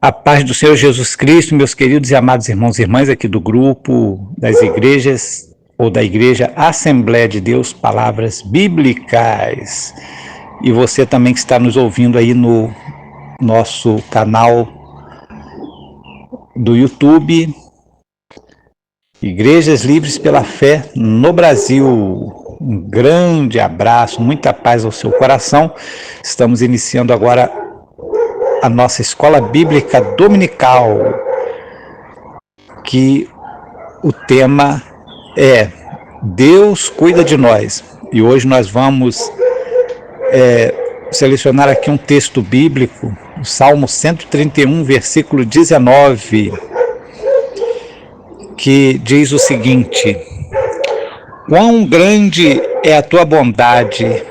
A paz do Senhor Jesus Cristo, meus queridos e amados irmãos e irmãs aqui do grupo das igrejas ou da Igreja Assembleia de Deus, Palavras Bíblicas. E você também que está nos ouvindo aí no nosso canal do YouTube, Igrejas Livres pela Fé no Brasil. Um grande abraço, muita paz ao seu coração. Estamos iniciando agora a nossa escola bíblica dominical, que o tema é Deus cuida de nós. E hoje nós vamos selecionar aqui um texto bíblico, o Salmo 131, versículo 19, que diz o seguinte: quão grande é a tua bondade,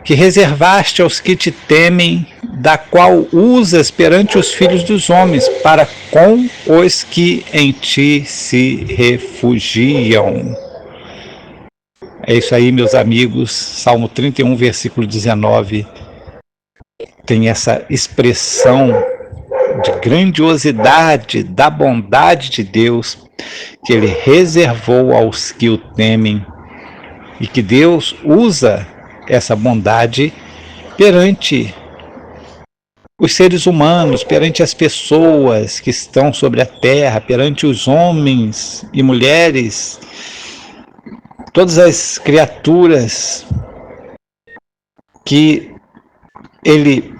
que reservaste aos que te temem, da qual usas perante os filhos dos homens, para com os que em ti se refugiam. É isso aí, meus amigos. Salmo 31, versículo 19, tem essa expressão de grandiosidade da bondade de Deus, que Ele reservou aos que o temem, e que Deus usa essa bondade perante os seres humanos, perante as pessoas que estão sobre a terra, perante os homens e mulheres, todas as criaturas que Ele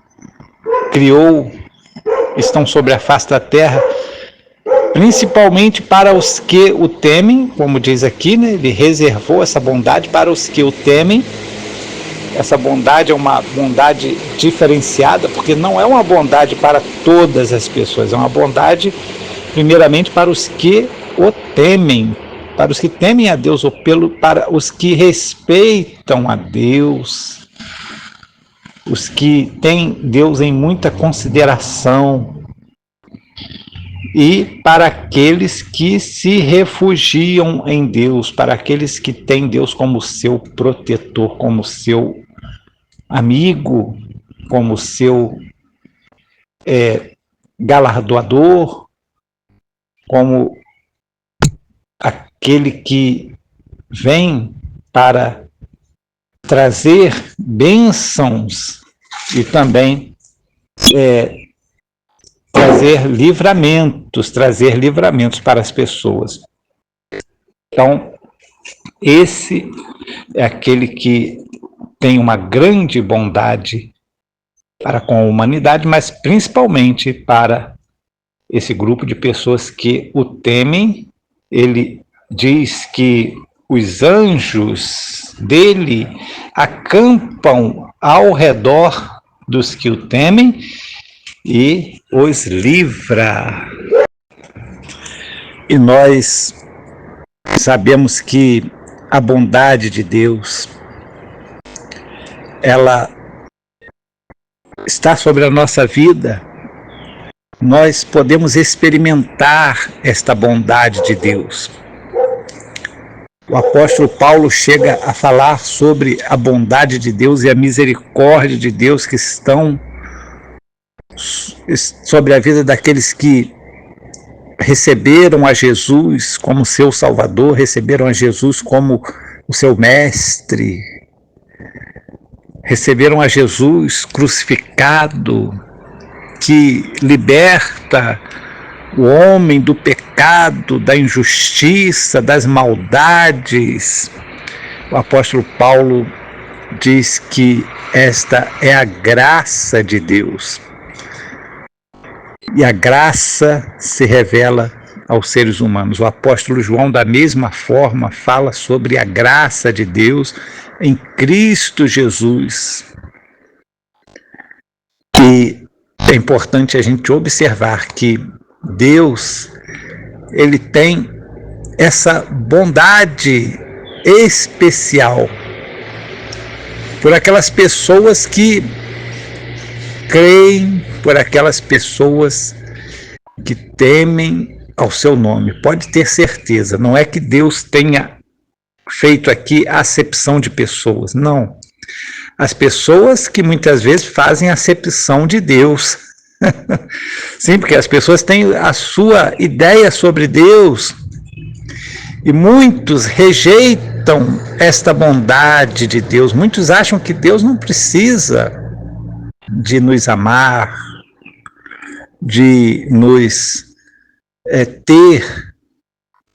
criou estão sobre a face da terra, principalmente para os que o temem, como diz aqui, né? Ele reservou essa bondade para os que o temem. Essa bondade é uma bondade diferenciada, porque não é uma bondade para todas as pessoas, é uma bondade primeiramente para os que o temem, para os que temem a Deus, ou para os que respeitam a Deus, os que têm Deus em muita consideração, e para aqueles que se refugiam em Deus, para aqueles que têm Deus como seu protetor, como seu amigo, como seu galardoador, como aquele que vem para trazer bênçãos e também trazer livramentos para as pessoas. Então, esse é aquele que tem uma grande bondade para com a humanidade, mas principalmente para esse grupo de pessoas que o temem. Ele diz que os anjos dele acampam ao redor dos que o temem e os livra. E nós sabemos que a bondade de Deus, ela está sobre a nossa vida. Nós podemos experimentar esta bondade de Deus. O apóstolo Paulo chega a falar sobre a bondade de Deus e a misericórdia de Deus que estão sobre a vida daqueles que receberam a Jesus como seu Salvador, receberam a Jesus como o seu mestre, receberam a Jesus crucificado, que liberta o homem do pecado, da injustiça, das maldades. O apóstolo Paulo diz que esta é a graça de Deus. E a graça se revela aos seres humanos. O apóstolo João, da mesma forma, fala sobre a graça de Deus em Cristo Jesus. E é importante a gente observar que Deus, Ele tem essa bondade especial por aquelas pessoas que creem, por aquelas pessoas que temem ao seu nome. Pode ter certeza, não é que Deus tenha feito aqui a acepção de pessoas, não. As pessoas que muitas vezes fazem acepção de Deus, Sim, porque as pessoas têm a sua ideia sobre Deus e muitos rejeitam esta bondade de Deus. Muitos acham que Deus não precisa de nos amar, de nos ter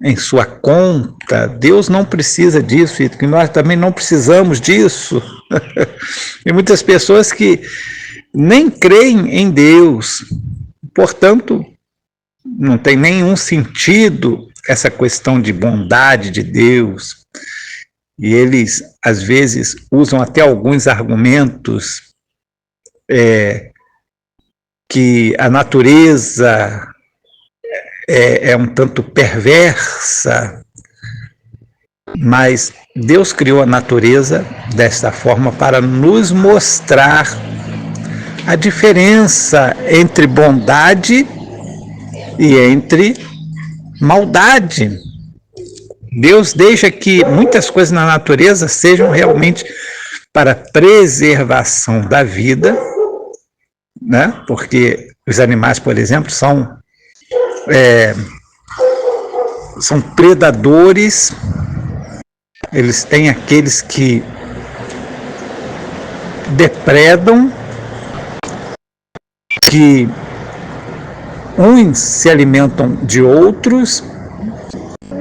em sua conta. Deus não precisa disso e que nós também não precisamos disso. E muitas pessoas que nem creem em Deus, portanto, não tem nenhum sentido essa questão de bondade de Deus. E eles, às vezes, usam até alguns argumentos que a natureza é um tanto perversa, mas Deus criou a natureza desta forma para nos mostrar a diferença entre bondade e entre maldade. Deus deixa que muitas coisas na natureza sejam realmente para preservação da vida, né? Porque os animais, por exemplo, são predadores. Eles têm aqueles que depredam, que uns se alimentam de outros,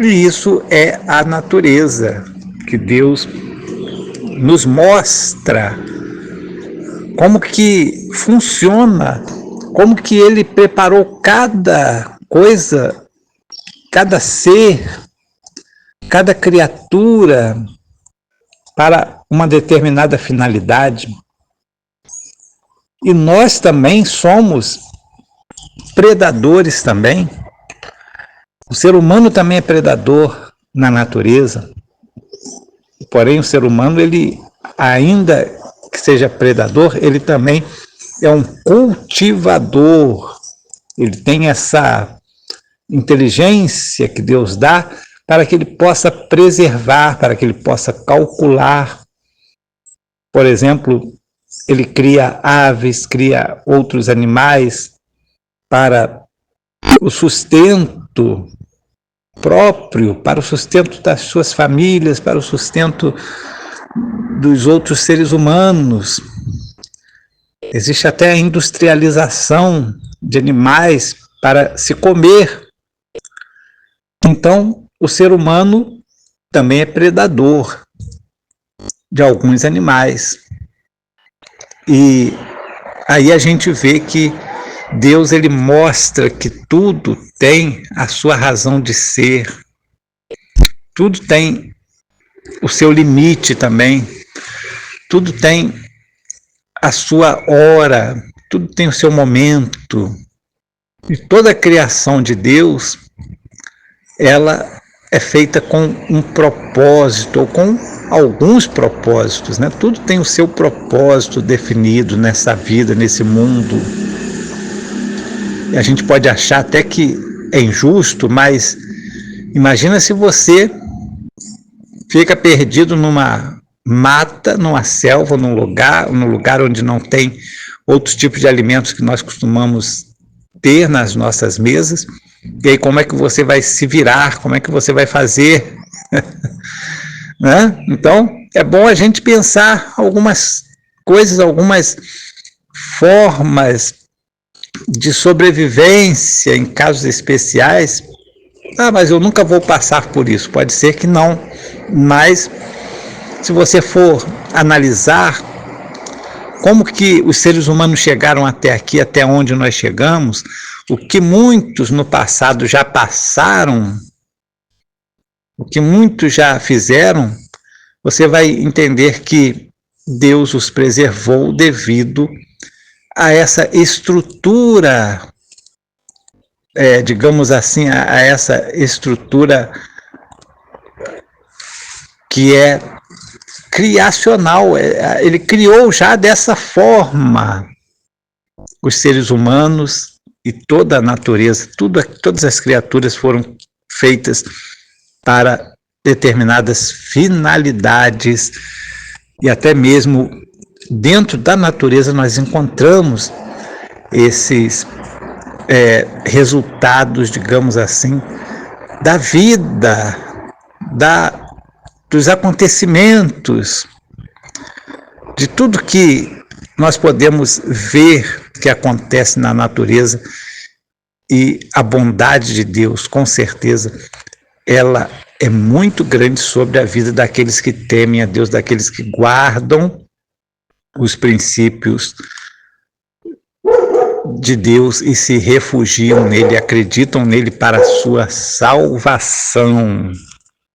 e isso é a natureza que Deus nos mostra como que funciona, como que Ele preparou cada coisa, cada ser, cada criatura para uma determinada finalidade. E nós também somos predadores também. O ser humano também é predador na natureza. Porém, o ser humano, ele, ainda que seja predador, ele também é um cultivador. Ele tem essa inteligência que Deus dá para que ele possa preservar, para que ele possa calcular. Por exemplo, ele cria aves, cria outros animais para o sustento próprio, para o sustento das suas famílias, para o sustento dos outros seres humanos. Existe até a industrialização de animais para se comer. Então, o ser humano também é predador de alguns animais. E aí a gente vê que Deus, ele mostra que tudo tem a sua razão de ser, tudo tem o seu limite também, tudo tem a sua hora, tudo tem o seu momento. E toda a criação de Deus, ela é feita com um propósito, ou com alguns propósitos, né? Tudo tem o seu propósito definido nessa vida, nesse mundo. E a gente pode achar até que é injusto, mas imagina se você fica perdido numa mata, numa selva, num lugar onde não tem outros tipos de alimentos que nós costumamos ter nas nossas mesas. E aí como é que você vai se virar? Como é que você vai fazer? Né? Então, é bom a gente pensar algumas coisas, algumas formas de sobrevivência em casos especiais. Mas eu nunca vou passar por isso. Pode ser que não, mas se você for analisar como que os seres humanos chegaram até aqui, até onde nós chegamos, o que muitos no passado já passaram, o que muitos já fizeram, você vai entender que Deus os preservou devido a essa estrutura, digamos assim, a essa estrutura que é criacional. Ele criou já dessa forma os seres humanos e toda a natureza, todas as criaturas foram feitas para determinadas finalidades, e até mesmo dentro da natureza nós encontramos esses resultados, digamos assim, da vida, dos acontecimentos, de tudo que nós podemos ver que acontece na natureza. E a bondade de Deus, com certeza, ela é muito grande sobre a vida daqueles que temem a Deus, daqueles que guardam os princípios de Deus e se refugiam nele, acreditam nele para a sua salvação.